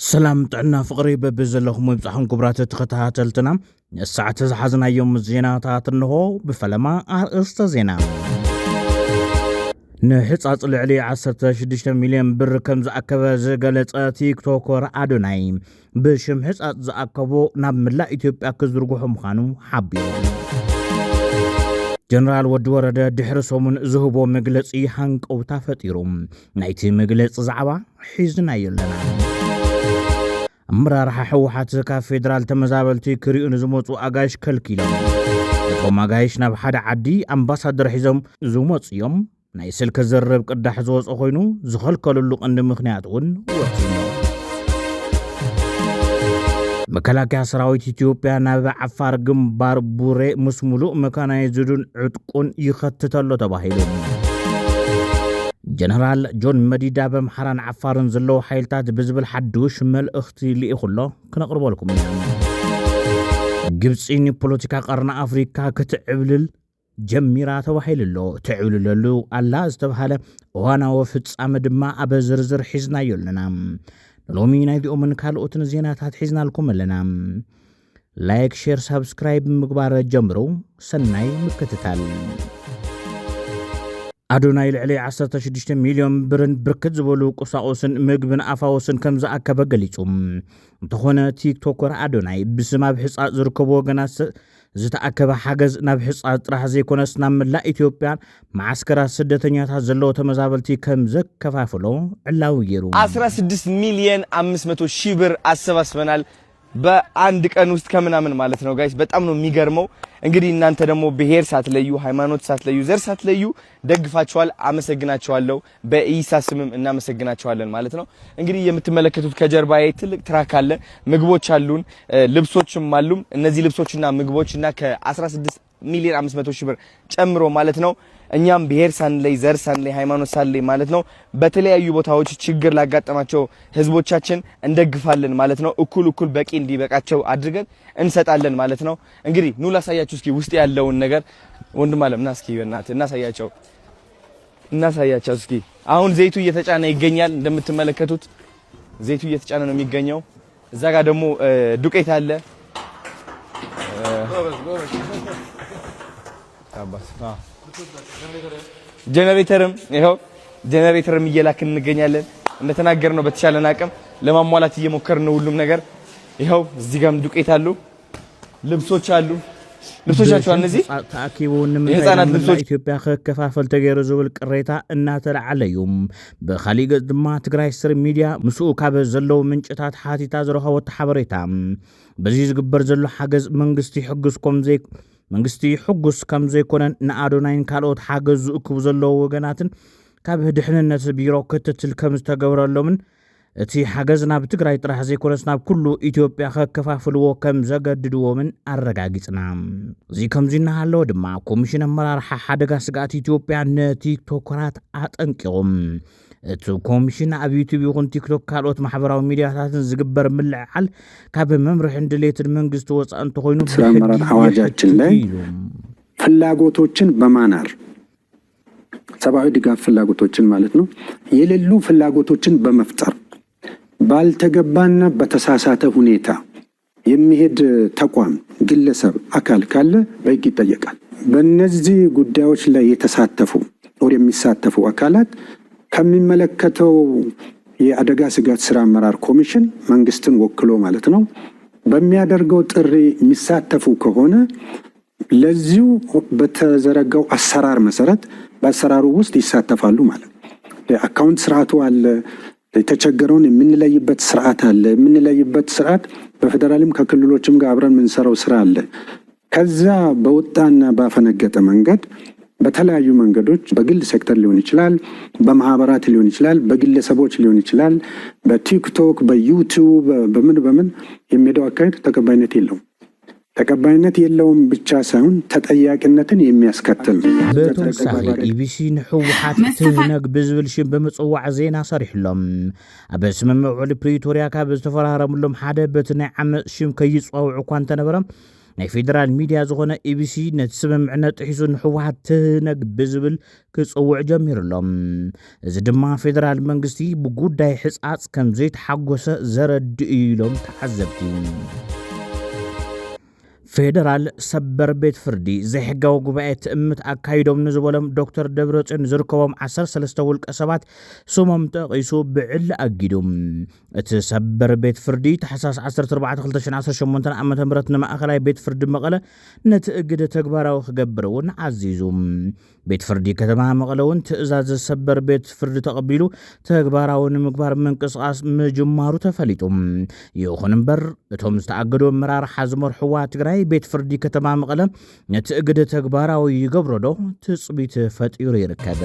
سلام تعنا فقري ببزلهم ويبصحن كبرات تختاتلتنا الساعة تزحزنا يوم الزينة تاتنهو بفلما أرقصت زينة نحصات العلي 16 مليون بر كم زأكبه زغلص تيك توكر أدوناي بشم حصات زأكبو ناب ملا إثيوبيا كزرغو مخانو حبيو جنرال ودورده دحر سومن زهبو مغلصي هانقو تفطيروم نايتي مغلص زعبا حيزنا يلنا امرار حوحات زكا فيدرال تمزابلتي كريون زموصو اغاش كلكيلو توم اغاش ناب حدا عدي امباسادر حزم زموصيوم ناي سلك زرب قداح زوصو خوينو زخلكللو قند مخنياتون وتينو مكلاكيا سراويت إثيوبيا ناب عفار جنبار بوري مسمولو مكانا يزدون عتقون يختتلو تباهيلو جنرال جون مديدا بمحران عفارن زلو حيلتات بزبل حدوش مل اختي لي خلو كنقربو لكم جبصيني بوليتيكا قرن افريكا كتعبلل جميرا تباهيلو تعبللو الله استبحاله وانا وفصام دما ابا زرزر حزنا يلنا لومي نايدي من كالوتن زينات حزنا لكم لنا لايك شير سبسكرايب مقبار جمرو سناي مكتتال أدوناي العلي 16 مليون برن بركت زبولو قصاقوسن مقبن أفاوسن كم زأكبه قليتهم تخونا تيك توكر أدوناي بسما بحصات زركبو غناس زتأكبه حاجز نبحصات راح زيكونس نام لا إثيوبيا معسكرات سدتنيات هزلو تمزابلتي كم زك كفافلو علاو يرو 16 مليون 500 شيبر أسباسبنال በአንድ ቀን ውስጥ ከምናምን ማለት ነው ጋይስ በጣም ነው የሚገርመው እንግዲህ እናንተ ደግሞ ብሄር ሳትለዩ ሃይማኖት ሳትለዩ ዘር ሳትለዩ ደግፋችኋል አመሰግናችኋለሁ በኢሳ ስምም እናመሰግናችኋለን ማለት ነው እንግዲህ የምትመለከቱት ከጀርባዬ ትልቅ ትራክ አለ ምግቦች አሉን ልብሶችም አሉን እነዚህ ልብሶችና ምግቦችና ከ16 ሚሊዮን 500 ሺህ ብር ጨምሮ ማለት ነው እኛም ብሄር ሳንለይ ዘር ሳንለይ ሃይማኖት ሳንለይ ማለት ነው በተለያዩ ቦታዎች ችግር ላጋጠማቸው ህዝቦቻችን እንደግፋለን ማለት ነው እኩል በቂ እንዲበቃቸው አድርገን እንሰጣለን ማለት ነው እንግዲህ ኑ ላሳያችሁ እስኪ ውስጥ ያለውን ነገር ወንድም አለም ና እስኪ በእናትህ እናሳያቸው እስኪ አሁን ዘይቱ እየተጫነ ይገኛል እንደምትመለከቱት ዘይቱ እየተጫነ ነው የሚገኘው እዛ ጋር ደግሞ ዱቄት አለ ጀነሬተርም ይሄው ጀነሬተርም እየላክን እንገኛለን እንደተናገርነው በተቻለን አቅም ለማሟላት እየሞከርን ሁሉም ነገር ይሄው እዚህ ጋርም ዱቄት አሉ ልብሶች አሉ ልብሶቻቸው እነዚህ ታኪቡን የህፃናት ልብሶች ኢትዮጵያ ከከፋፈል ተገይሮ ዝብል ቅሬታ እናተላዓለዩም በኻሊገ ድማ ትግራይ ስር ሚዲያ ምስኡ ካብ ዘለው ምንጭታት ሓቲታ ዝረኸቦት ሓበሬታ በዚ ዝግበር ዘሎ ሓገዝ መንግስቲ ሕጉስ ከም ዘይኮነን ንኣዶናይን ካልኦት ሓገዝ ዝእክቡ ዘለው ወገናትን ካብ ድሕንነት ቢሮ ክትትል ከም ዝተገብረሎምን እቲ ሓገዝ ናብ ትግራይ ጥራሕ ዘይኮነስ ናብ ኩሉ ኢትዮጵያ ከከፋፍልዎ ከም ዘገድድዎምን አረጋግጽና እዚ ከምዚ እናሃለወ ድማ ኮሚሽን አመራርሓ ሓደጋ ስጋት ኢትዮጵያ ነቲክቶከራት አጠንቂቖም እቲ ኮሚሽን ኣብ ዩቲዩብ ይኹን ቲክቶክ ካልኦት ማሕበራዊ ሚዲያታትን ዝግበር ምልዕዓል ካብ መምርሕ እንድሌትን መንግስት ወፃእ እንተኮይኑ አመራር አዋጃችን ላይ ፍላጎቶችን በማናር ሰብአዊ ድጋፍ ፍላጎቶችን ማለት ነው የሌሉ ፍላጎቶችን በመፍጠር ባልተገባና በተሳሳተ ሁኔታ የሚሄድ ተቋም ግለሰብ አካል ካለ በሕግ ይጠየቃል በእነዚህ ጉዳዮች ላይ የተሳተፉ ወር የሚሳተፉ አካላት ከሚመለከተው የአደጋ ስጋት ስራ አመራር ኮሚሽን መንግስትን ወክሎ ማለት ነው በሚያደርገው ጥሪ የሚሳተፉ ከሆነ ለዚሁ በተዘረጋው አሰራር መሰረት በአሰራሩ ውስጥ ይሳተፋሉ ማለት ነው አካውንት ስርዓቱ አለ የተቸገረውን የምንለይበት ስርዓት አለ የምንለይበት ስርዓት በፌደራልም ከክልሎችም ጋር አብረን ምንሰራው ስራ አለ ከዛ በወጣና ባፈነገጠ መንገድ በተለያዩ መንገዶች በግል ሴክተር ሊሆን ይችላል በማህበራት ሊሆን ይችላል በግለሰቦች ሊሆን ይችላል በቲክቶክ በዩቲዩብ በምን የሚሄደው አካሄድ ተቀባይነት የለውም ብቻ ሳይሆን ተጠያቂነትን የሚያስከትል በተወሳኺ ኢቢሲ ንሕወሓት ትህነግ ብዝብል ሽም በመጽዋዕ ዜና ሰሪሕሎም ኣብ ስምምዕ ፕሪቶሪያ ካብ ዝተፈራረሙሎም ሓደ በቲ ናይ ዓመፅ ሽም ከይፅዋውዑ እኳ እንተነበረ ናይ ፌደራል ሚድያ ዝኾነ ኢቢሲ ነቲ ስምምዕነት ጥሒሱ ንሕወሓት ትህነግ ብዝብል ክጽውዕ ጀሚሩሎም እዚ ድማ ፌደራል መንግስቲ ብጉዳይ ሕጻጽ ከም ዘይተሓጎሰ ዘረድእ ኢሎም ተዓዘብቲ ፌደራል ሰበር ቤት ፍርዲ ዘይሕጋዊ ጉባኤ ትእምት ኣካይዶም ንዝበሎም ዶክተር ደብረጽዮን ዝርከቦም 13 ውልቀ ሰባት ስሞም ተቂሱ ብዕሊ ኣጊዶም እቲ ሰበር ቤት ፍርዲ ታሕሳስ 14/2018 ዓ.ም ንማእኸላይ ቤት ፍርዲ መቐለ ነቲ እግደ ተግባራዊ ክገብር እውን ዓዚዙ ቤት ፍርዲ ከተማ መቐለ እውን ትእዛዝ ሰበር ቤት ፍርዲ ተቐቢሉ ተግባራዊ ንምግባር ምንቅስቓስ ምጅማሩ ተፈሊጡ ይኹን እምበር እቶም ዝተኣገዱ ኣመራርሓ ዝመርሕዋ ትግራይ ቤት ፍርዲ ከተማ መቐለ ነቲ እግደ ተግባራዊ ይገብሮ ዶ ትጽቢት ፈጢሩ ይርከብ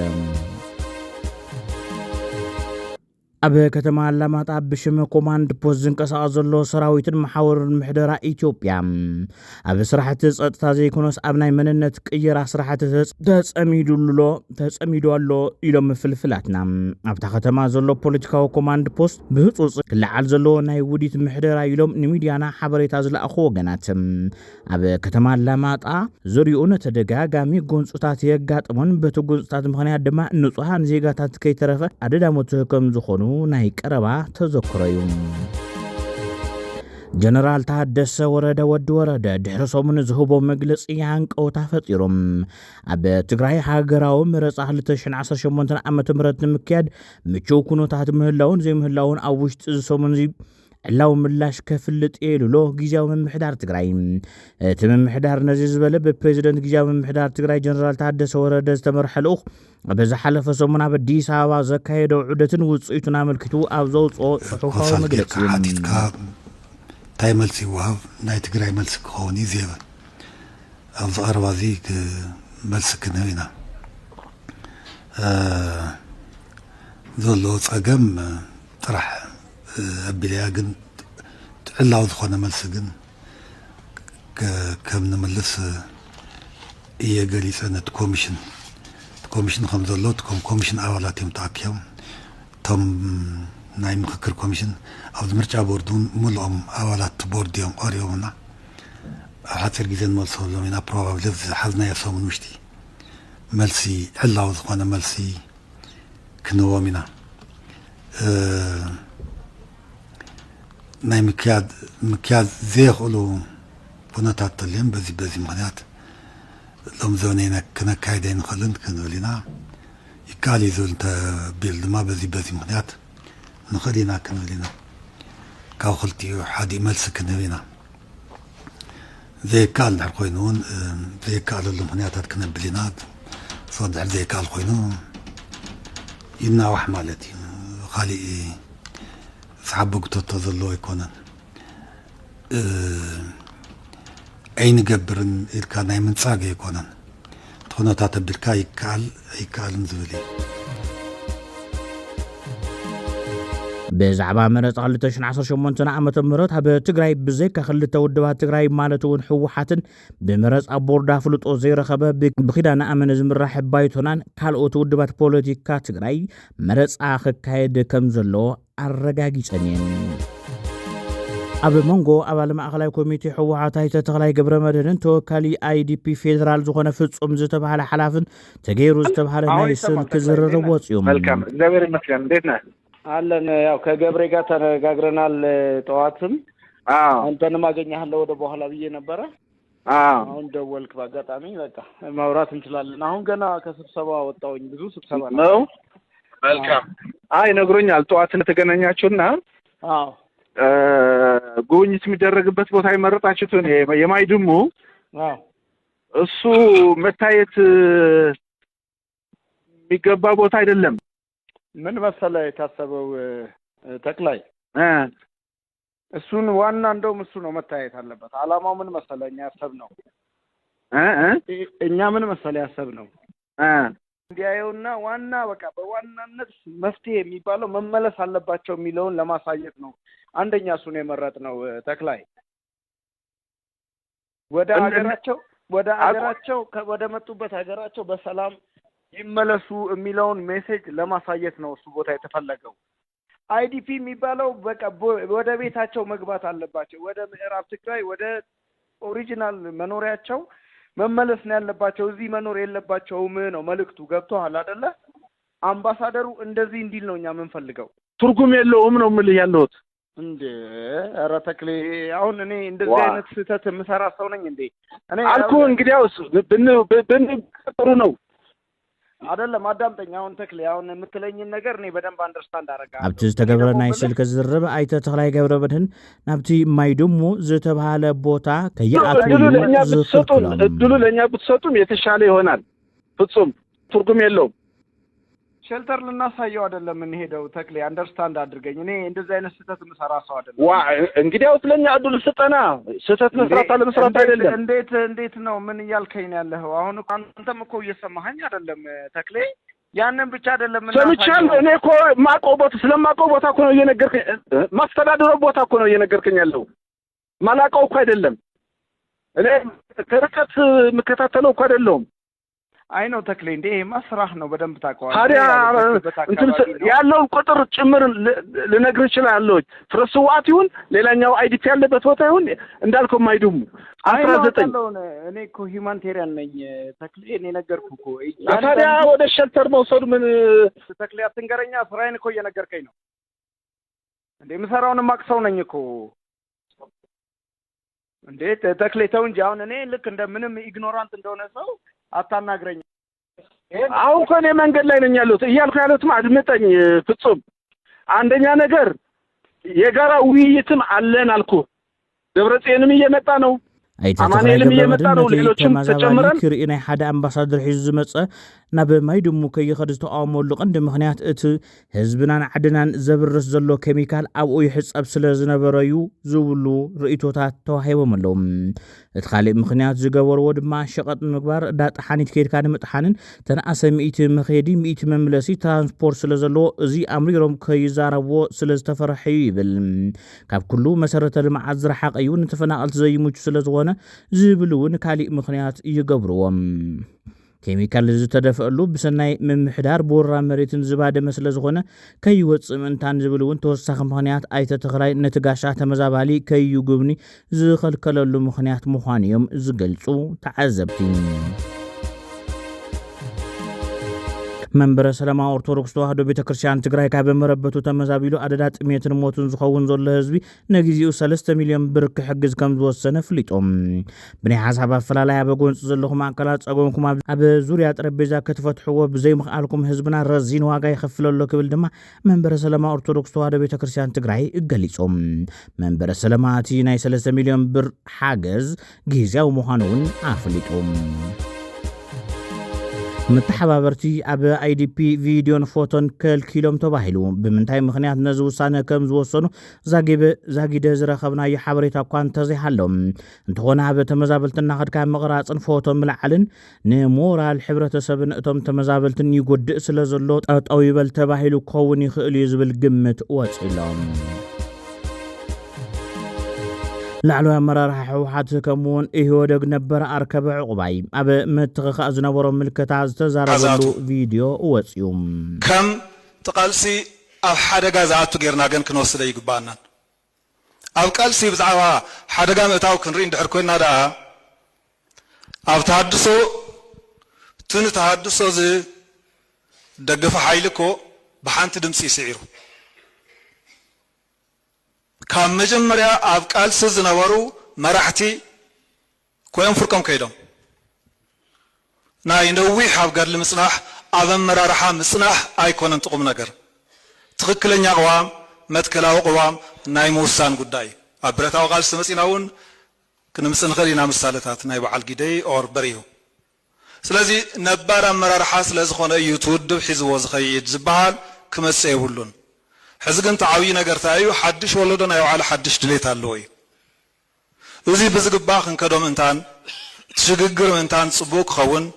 ኣብ ከተማ አላማጣ ብሽም ኮማንድ ፖስት ዝንቀሳቐስ ዘሎ ሰራዊትን ማሕበርን ምሕደራ ኢትዮጵያ ኣብ ስራሕቲ ጸጥታ ዘይኮነስ ኣብ ናይ መንነት ቅየራ ስራሕቲ ተጸሚዱ ኣሎ ኢሎም ፍልፍላትና ኣብታ ከተማ ዘሎ ፖለቲካዊ ኮማንድ ፖስት ብህጹጽ ክለዓል ዘሎ ናይ ውዲት ምሕደራ ኢሎም ንሚድያና ሓበሬታ ዝለኣኹ ወገናት ኣብ ከተማ አላማጣ ዙርዩኡን ተደጋጋሚ ጎንጽታት የጋጥሞን በቲ ጎንጽታት ምኽንያት ድማ ንጹሃን ዜጋታት ከይተረፈ ኣደዳሞት ከም ዝኾኑ ናይ ቀረባ ተዘክረዩ ጀነራል ታደሰ ወረደ ወዲ ወረደ ድሕሪ ሰሙን ዝህቦ መግለጺ ሃንቀውታ ፈጢሮም ኣብ ትግራይ ሃገራዊ ምርጫ 2018 ዓመተ ምህረት ንምክያድ ምቹው ኩነታት ምህላውን ዘይምህላውን ኣብ ውሽጢ ሰሙን ዕላው ምላሽ ከፍልጥ የሉሎ ጊዜያዊ ምምሕዳር ትግራይ እቲ ምምሕዳር ነዚ ዝበለ ብፕሬዝደንት ጊዜያዊ ምምሕዳር ትግራይ ጀነራል ታደሰ ወረደ ዝተመርሐ ልኡኽ በዝሓለፈ ሰሙን ኣብ አዲስ አበባ ዘካየደው ዑደትን ውጽኢቱን አመልክቱ ኣብ ዘውጽኦ ጽሑፋዊ መግለጺ ታይ መልሲ ወሃብ ናይ ትግራይ መልሲ ክኸውን እዩ ዘበ ኣብ ዝቐረባ እዚ መልሲ ክንህብ ኢና ዘሎ ጸገም ጥራሕ ኣቢልያ ግን ዕላው ዝኾነ መልሲ ግን ከም ንመልስ እየ ገሊጸ ነቲ ኮሚሽን ከም ዘሎ ኮሚሽን ኣባላት እዮም ተኣኪቦም እቶም ናይ ምክክር ኮሚሽን ኣብ ምርጫ ቦርድ ሙሉኦም ኣባላት ቦርድ እዮም ቀሪቦምና ኣብ ሓፂር ግዜ ንመልሶሎም ኢና ፕሮባብሊ ዝሓዝናዮ ሰሙን ውሽጢ መልሲ ዕላው ዝኾነ መልሲ ክንህቦም ኢና ናይ ምክያድ ዘይኽእሉ ኩነታት ተልዮም በዚ ምክንያት ሎም ዘበነና ክነካይደ ንኽእልን ክንብል ኢና ይከኣል እዩ ዝብል እንተቢል ድማ በዚ ምክንያት ንኽእል ኢና ክንብል ኢና ካብ ክልቲኡ ሓዲእ መልሲ ክንህብ ኢና ዘይከኣል ድሕር ኮይኑ እውን ዘይከኣለሉ ምክንያታት ክነብል ኢና ሶ ድሕር ዘይከኣል ኮይኑ ይናዋሕ ማለት እዩ ካሊእ ዝሓበግቶቶ ዘለዎ ኣይኮነን ኣይንገብርን ኢልካ ናይ ምንጻግ ኣይኮነን ትኹነታት ኣቢልካ ይከኣልን ዝብል እዩ ብዛዕባ መረፃ 2018 ዓመተ ምህረት ኣብ ትግራይ ብዘይካ ክልተ ውድባት ትግራይ ማለት እውን ሕወሓትን ብመረፃ ቦርድ ኣፍልጦ ዘይረኸበ ብኺዳን ኣመነ ዝምራሕ ባይቶናን ካልኦት ውድባት ፖለቲካ ትግራይ መረፃ ክካየድ ከም ዘሎ ኣረጋጊፀን እየን ኣብ መንጎ ኣባል ማእኸላይ ኮሚቴ ሕወሓት ኣይተ ተኽላይ ገብረ መድህንን ተወካሊ አይዲፒ ፌደራል ዝኾነ ፍጹም ዝተባሃለ ሓላፍን ተገይሩ ዝተባሃለ ናይ ስልክ ዝርርብ ወፂኦም መልካም እግዚአብሔር ይመስገን እንዴት ነህ አለን ያው ከገብሬ ጋር ተነጋግረናል ጠዋትም አንተንም አገኛለሁ ወደ በኋላ ብዬ ነበር አሁን ደወልክ በአጋጣሚ በቃ ማውራት እንችላለን አሁን ገና ከስብሰባ ወጣሁኝ ብዙ ስብሰባ ነው መልካም አይ ነግሮኛል ጠዋት ለተገናኛችሁና ጉብኝት የሚደረግበት ቦታ ይመረጣችሁት የማይድሙ እሱ መታየት የሚገባ ቦታ አይደለም ምን መሰለ የታሰበው ተክላይ እሱን ዋና እንደውም እሱ ነው መታየት አለበት አላማው ምን መሰለኛ ያሰብነው እኛ ምን መሰለ ያሰብነው እንዲያዩና ዋና በቃ በዋናነት መፍትሄ የሚባለው መመለስ አለባቸው የሚለውን ለማሳየት ነው አንደኛ እሱን የመረጥነው ተክላይ ወደ ሀገራቸው ወደ መጡበት ሀገራቸው በሰላም ይመለሱ የሚለውን ሜሴጅ ለማሳየት ነው እሱ ቦታ የተፈለገው አይዲፒ የሚባለው በቃ ወደ ቤታቸው መግባት አለባቸው ወደ ምዕራብ ትግራይ ወደ ኦሪጂናል መኖሪያቸው መመለስ ነው ያለባቸው። እዚህ መኖር የለባቸውም ነው መልእክቱ። ገብቶሃል አይደለ? አምባሳደሩ እንደዚህ እንዲል ነው እኛ የምንፈልገው። ትርጉም የለውም ነው የምልህ ያለሁት። እንዴ ኧረ ተክሌ አሁን እኔ እንደዚህ አይነት ስህተት የምሰራ ሰው ነኝ እንዴ? እኔ አልኩህ እንግዲያውስ ጥሩ ነው አይደለም። አዳምጠኝ አሁን ተክሌ፣ አሁን የምትለኝን ነገር እኔ በደንብ አንደርስታንድ አደርጋለሁ። ኣብቲ ዝተገብረ ናይ ስልክ ዝርብ አይተ ተክላይ ገብረ መድህን ናብቲ ማይ ደሞ ዝተባሃለ ቦታ ከየአትሉ እድሉ ለእኛ ብትሰጡም የተሻለ ይሆናል። ፍጹም ትርጉም የለውም። ሼልተር ልናሳየው አይደለም እንሄደው። ተክሌ አንደርስታንድ አድርገኝ። እኔ እንደዚህ አይነት ስህተት የምሰራ ሰው አይደለም። እንግዲያው ለኛ እድል ስጠና። ስህተት መስራት አለ መስራት አይደለም። እንዴት ነው? ምን እያልከኝ ነው ያለኸው? አሁን አንተም እኮ እየሰማኸኝ አይደለም ተክሌ። ያንን ብቻ አይደለም እና ሰምቻለሁ። እኔ እኮ ስለማውቀው ቦታ እኮ ነው እየነገርከኝ። ማስተዳደረው ቦታ እኮ ነው እየነገርከኝ ያለው። ማላውቀው እኮ አይደለም። እኔ ከርቀት የምከታተለው እኮ አይደለሁም። አይ ነው ተክሌ፣ እንዴ ማስራህ ነው በደንብ ታውቀዋለህ። ታዲያ ያለውን ቁጥር ጭምር ልነግርህ እችላለሁ። ፍረስዋት ይሁን ሌላኛው አይዲፒ ያለበት ቦታ ይሁን እንዳልከው ማይዱም 19 እኔ እኮ ሂውማኒቴሪያን ነኝ ተክሌ። እኔ ነገርኩህ እኮ። ታዲያ ወደ ሸልተር መውሰዱ ምን ተክሌ? አትንገረኛ። ስራዬን እኮ እየነገርከኝ ነው እንዴ። የምሰራውን ማቅሰው ነኝ እኮ እንዴ ተክሌ። ተው እንጂ አሁን እኔ ልክ እንደ ምንም ኢግኖራንት እንደሆነ ሰው አታናግረኝ። አሁን ከኔ መንገድ ላይ ነኝ ያለሁት እያልኩ ያለሁትም አድምጠኝ ፍጹም። አንደኛ ነገር የጋራ ውይይትም አለን አልኩ። ደብረጽዮንም እየመጣ ነው፣ አማኑኤልም እየመጣ ነው፣ ሌሎችም ተጨምረን ክርኢ ናይ ሓደ ኣምባሳደር ሒዙ ዝመፀ ናብ ማይ ድሙ ከይኸድ ዝተቃወመሉ ቀንዲ ምክንያት እቲ ህዝብናን ዓድናን ዘብርስ ዘሎ ኬሚካል ኣብኡ ይሕፀብ ስለ ዝነበረዩ ዝብሉ ርእቶታት ተዋሂቦም ኣለዉ። እቲ ካልእ ምክንያት ዝገበርዎ ድማ ሸቐጥ ምግባር ዳጥሓኒት ከይድካ ንምጥሓንን ተነኣሰ 100 መኸዲ 100 መምለሲ ትራንስፖርት ስለ ዘለዎ እዚ ኣምሪሮም ከይዛረብዎ ስለ ዝተፈርሐዩ ይብል። ካብ ኩሉ መሰረተ ልምዓት ዝረሓቐ እዩ ንተፈናቐልቲ ዘይምቹ ስለ ዝኾነ ዝብል እውን ካሊእ ምክንያት ይገብርዎም። ኬሚካል ዝተደፈአሉ ብሰናይ ምምሕዳር ቦራ መሬትን ዝባደመ ስለ ዝኾነ ከይወፅእ ምእንታን ዝብል እውን ተወሳኺ ምክንያት ኣይተ ተኽላይ ነቲ ጋሻ ተመዛባሊ ከይጉብኒ ዝኸልከለሉ ምክንያት ምዃኑ እዮም ዝገልጹ ተዓዘብቲ። መንበረ ሰላማ ኦርቶዶክስ ተዋህዶ ቤተክርስቲያን ትግራይ ካብ መረበቱ ተመዛቢሉ ኣደዳ ጥሜትን ሞትን ዝኸውን ዘሎ ህዝቢ ነግዚኡ 3 ሚልዮን ብር ክሕግዝ ከም ዝወሰነ ፍሊጦም። ብናይ ሓሳብ ኣፈላላይ ኣብ ጎንፂ ዘለኹም ኣካላት ፀገምኩም ኣብ ዙርያ ጠረጴዛ ክትፈትሕዎ ብዘይምኽኣልኩም ህዝብና ረዚን ዋጋ ይኸፍለሎ ክብል ድማ መንበረ ሰላማ ኦርቶዶክስ ተዋህዶ ቤተክርስቲያን ትግራይ ገሊፆም። መንበረ ሰላማ እቲ ናይ 3 ሚልዮን ብር ሓገዝ ግዝያዊ ምዃኑ እውን ኣፍሊጦም። متحبابرتي أب IDP فيديون فوتون كالكيلوم تباهلو بمنتهي مخنيات نزو سانه كم زوصنو زاقي دزر خبنا يحبريتا كوان تزي حلوم انتخونا أب تمزابلتن ناخد كام مغراصن فوتون ملعلن نمورا الحبرة سبن اتم تمزابلتن يقود سلزلوت او يبل تباهلو كوني خيلي يزبل قمت واتسلام لعلو مرارح حوحات كمون إيهودق نبر أركب عقباي أبا متغخ أزنبرو ملكتا زتزاربلو فيديو واتسيوم كم تقالسي أو حدقا زعاتو غيرناغن كنوصده يقبانا أو قالسي بزعوا حدقا متاو كنرين دحركوين دا أو تحدثو تن تحدثو زي دقف حيلكو بحانت دمسي سعيرو كم مجمريا أبقال سزنورو مرحتي كوين فركم كيدم ناي نوي حابقار لمصناح أبن مرارحا مصناح أيكون انتقم نقر تغكلن يقوام متكلاو قوام ناي موسان قداي أبرتاو غال سمسيناون كنمسن غرينا مسالتات ناي بعال قداي أور بريو سلازي نبارا مرارحا سلازخون يوتود بحزو وزخيد زبال كمس يولون حزقن تعاوي نقر تايو حدش ولدنا يو على حدش دليت اللوي وزي بزق باخن كدوم انتان تشققر انتان صبوك خون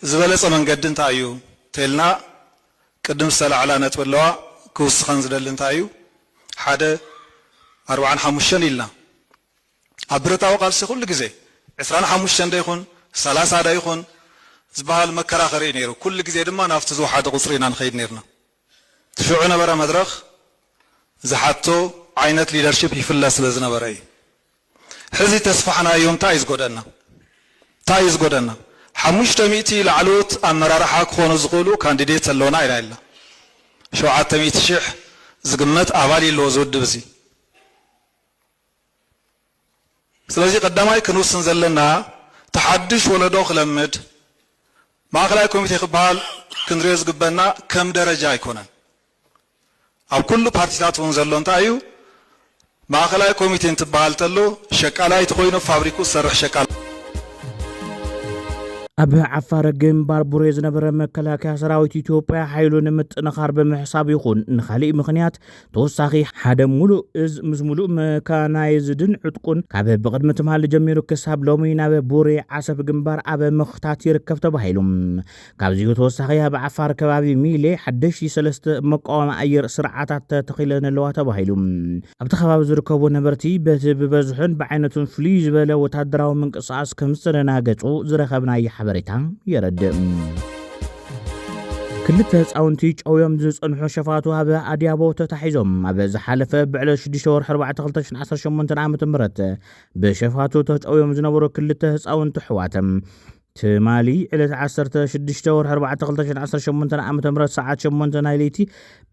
زبالس من قدن تايو تيلنا قدم سلا على نتولوا كوس خنزدل تايو حدا 45 إلنا عبرتاو قال سي كل غزي 25 دا يكون 30 دا يكون زبال مكراخري نيرو كل غزي دما نافتزو حدا قصرينا نخيد نيرنا تشعونا برا مدرخ زحاتو عينت ليدرشيب يفلس لزنا براي ሕዚ ተስፋሕናዮም እንታይ ዝጎደና 500 ላዕሎት ኣመራርሓ ክኾኑ ዝኽእሉ ካንዲዴት ኣለውና ኢላ ኢላ 700,000 ዝግመት ኣባል የለዎ ዝውድብ እዚ ስለዚ ቀዳማይ ክንውስን ዘለና ተሓድሽ ወለዶ ክለምድ ማእከላይ ኮሚቴ ክበሃል ክንሪኦ ዝግበና ከም ደረጃ ኣይኮነን ኣብ ኩሉ ፓርቲታት እውን ዘሎ እንታይ እዩ ማእከላይ ኮሚቴ እንትበሃል ተሎ ሸቃላይ ትኮይኑ ፋብሪኩ ዝሰርሕ ሸቃል ኣብ ዓፋር ግንባር ቡሬ ዝነበረ መከላከያ ሰራዊት ኢትዮጵያ ሓይሉ ንምጥንኻር ብምሕሳብ ይኹን ንኻሊእ ምኽንያት ተወሳኺ ሓደ ሙሉእ እዝ ምስ ሙሉእ መካናይዝድን ዕጥቁን ካብ ብቕድሚ ትምሃሊ ጀሚሩ ክሳብ ሎሚ ናብ ቡሬ ዓሰብ ግንባር ኣብ ምኽታት ይርከብ ተባሂሉ ካብዚሁ ተወሳኺ ኣብ ዓፋር ከባቢ ሚሌ ሓደሽቲ 3 መቃወሚ ኣየር ስርዓታት ተተኺለን ኣለዋ ተባሂሉ ኣብቲ ከባቢ ዝርከቡ ነበርቲ በቲ ብበዝሑን ብዓይነቱን ፍሉይ ዝበለ ወታደራዊ ምንቅስቓስ ከም ዝተደናገጹ ዝረኸብናዮ ሓበሬታ የረድእ ክልተ ህፃውንቲ ጨውዮም ዝጸንሑ ሸፋቱ ኣብ ኣዲያቦ ተታሒዞም ኣብ ዝሓለፈ ብዕለ 6 ወርሒ 4 2018 ዓ.ም ብሸፋቱ ተጨውዮም ዝነበሩ ክልተ ህፃውንቲ ሕዋት ትማሊ ዕለት 16 ወርሒ 4 2018 ዓ.ም ሰዓት 8 ናይ ለይቲ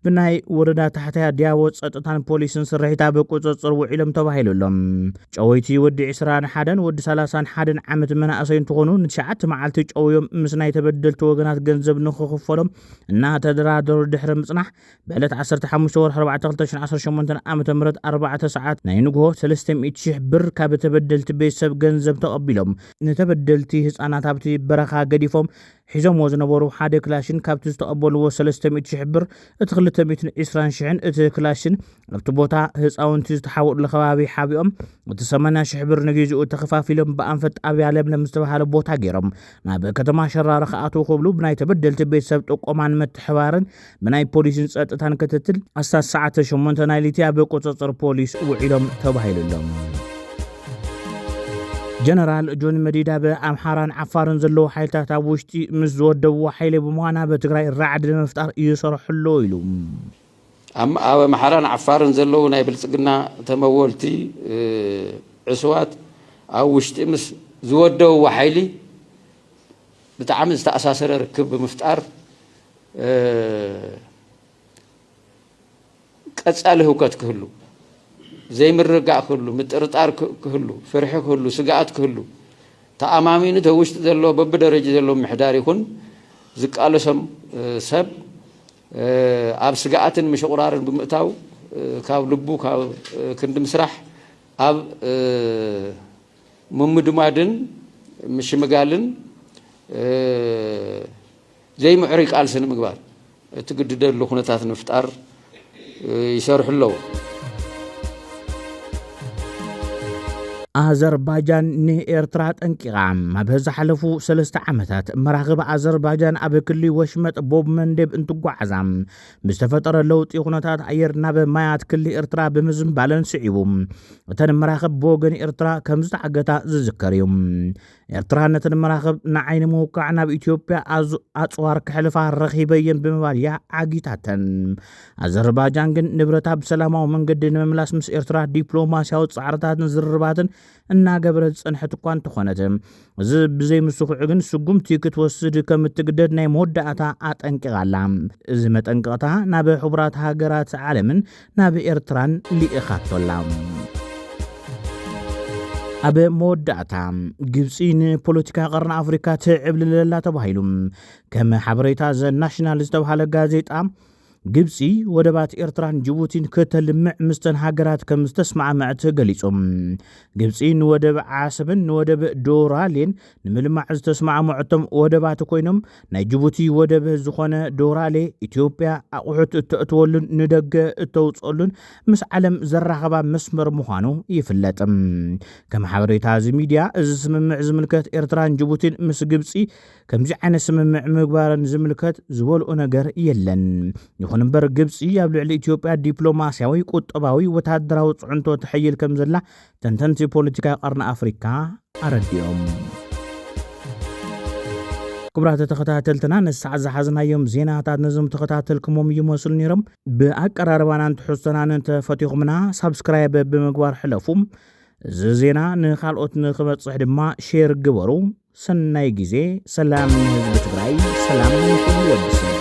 ብናይ ወረዳ ታሕተያ ዲያቦ ጸጥታን ፖሊስን ስርሒታ ብቁፅፅር ውዒሎም ተባሂሉሎም ጨወይቲ ወዲ 21 ወዲ 31 ዓመት መናእሰይ እንትኾኑ ንትሽዓተ መዓልቲ ጨውዮም ምስ ናይ ተበደልቲ ወገናት ገንዘብ ንኽኽፈሎም እና ተደራደሩ ድሕሪ ምጽናሕ ብዕለት 15 ወርሒ 4 2018 ዓ.ም 4 ሰዓት ናይ ንግሆ 300,000 ብር ካብ ተበደልቲ ቤተሰብ ገንዘብ ተቐቢሎም ንተበደልቲ ህፃናት ኣብቲ በረኻ ገዲፎም ሒዞምዎ ዝነበሩ ሓደ ክላሽን ካብቲ ዝተቐበልዎ 300,000 ብር እቲ 220,000 እቲ ክላሽን ኣብቲ ቦታ ህፃውንቲ ዝተሓወጡሉ ከባቢ ሓቢኦም እቲ 80,000 ብር ንግዚኡ ተኸፋፊሎም ብኣንፈት ጣብያ ለምለም ዝተባሃለ ቦታ ገይሮም ናብ ከተማ ሸራሮ ከኣትዉ ክብሉ ብናይ ተበደልቲ ቤተሰብ ጥቆማን ምትሕባርን ብናይ ፖሊስን ጸጥታን ክትትል ኣሳት ሰዓት 8 ናይ ለይቲ ኣብ ቁፅፅር ፖሊስ ውዒሎም ተባሂሉሎም ጀነራል ጆን መዲዳ በአምሓራን ዓፋርን ዘለዎ ሓይልታት ኣብ ውሽጢ ምስ ዝወደብዎ ሓይሊ ብምዃና በትግራይ ራዕዲ ንምፍጣር ይሰርሕሎ ኢሉ ኣብ ኣምሓራን ዓፋርን ዘለዎ ናይ ብልጽግና ተመወልቲ ዕስዋት ኣብ ውሽጢ ምስ ዝወደብዎ ሓይሊ ብጣዕሚ ዝተኣሳሰረ ርክብ ብምፍጣር ቀጻሊ ህውከት ክህሉ زي مرقع كله مترطار كله فرح كله سقعت كله تأمامين توشت ذلوا ببدرجة ذلوا محدار يكون زقالو سب أب سقعت مش قرار بمتاو كاب لبو كاب كند مسرح أب ممد مادن مش مقالن زي معرق آل سنة مقبار تقدر له خناتات نفتار يسرح له አዘርባይጃን ንኤርትራ ጠንቂቃ ኣብ ዝሓለፉ 3 ዓመታት መራኸብ አዘርባይጃን ኣብ ክልል ወሽመጥ ቦብ መንደብ እንትጓዓዛ ብዝተፈጠረ ለውጢ ኩነታት ኣየር ናብ ማያት ክልል ኤርትራ ብምዝምባለን ስዒቡ እተን መራኸብ ብወገን ኤርትራ ከም ዝተዓገታ ዝዝከር እዩ ኤርትራ ነተን መራኸብ ንዓይኒ ምውቃዕ ናብ ኢትዮጵያ ኣጽዋር ክሕልፋ ረኺበየን ብምባል ዓጊታተን አዘርባይጃን ግን ንብረታ ብሰላማዊ መንገዲ ንምምላስ ምስ ኤርትራ ዲፕሎማሲያዊ ጻዕርታትን ዝርባትን እናገበረት ጽንሐት እኳ እንተኾነት እዚ ብዘይ ምስኹዕ ግን ስጉምቲ ክትወስድ ከም እትግደድ ናይ መወዳእታ ኣጠንቂቓላ እዚ መጠንቀቕታ ናብ ሕቡራት ሃገራት ዓለምን ናብ ኤርትራን ሊኢኻቶላ ኣብ መወዳእታ ግብፂ ንፖለቲካ ቀርኒ ኣፍሪካ ትዕብልለላ ተባሂሉ ከም ሓበሬታ ዘ ናሽናል ዝተባሃለ ጋዜጣ ግብፂ ወደባት ኤርትራን ጅቡቲን ከተልምዕ ምስተን ሃገራት ከም ዝተስማዕምዕት ገሊጾም ግብፂ ንወደብ ዓሰብን ንወደብ ዶራሌን ንምልማዕ ዝተስማዕምዑቶም ወደባት ኮይኖም ናይ ጅቡቲ ወደብ ዝኾነ ዶራሌ ኢትዮጵያ ኣቑሑት እተእትወሉን ንደገ እተውፅሉን ምስ ዓለም ዘራኸባ መስመር ምዃኑ ይፍለጥ ከም ሓበሬታ እዚ ሚድያ እዚ ስምምዕ ዝምልከት ኤርትራን ጅቡቲን ምስ ግብፂ ከምዚ ዓይነት ስምምዕ ምግባርን ዝምልከት ዝበልኦ ነገር የለን ይኹን እምበር ግብፂ ኣብ ልዕሊ ኢትዮጵያ ዲፕሎማሲያዊ ቁጠባዊ ወታደራዊ ጽዕንቶ ትሕይል ከም ዘላ ተንተንቲ ፖለቲካ ቀርኒ ኣፍሪካ ኣረዲኦም ክቡራት ተኸታተልትና ንሰዓት ዝሓዝናዮም ዜናታት ነዞም ተኸታተልኩሞም ይመስሉ ነይሮም ብኣቀራርባናን ትሕዝቶናን ተፈቲኹምና ሳብስክራይብ ብምግባር ሕለፉም ዜና ንኻልኦት ንኽበጽሕ ድማ ሼር ግበሩ ሰናይ ጊዜ ሰላም ንህዝቢ ትግራይ ሰላም ንኹሉ ወዲ ሰብ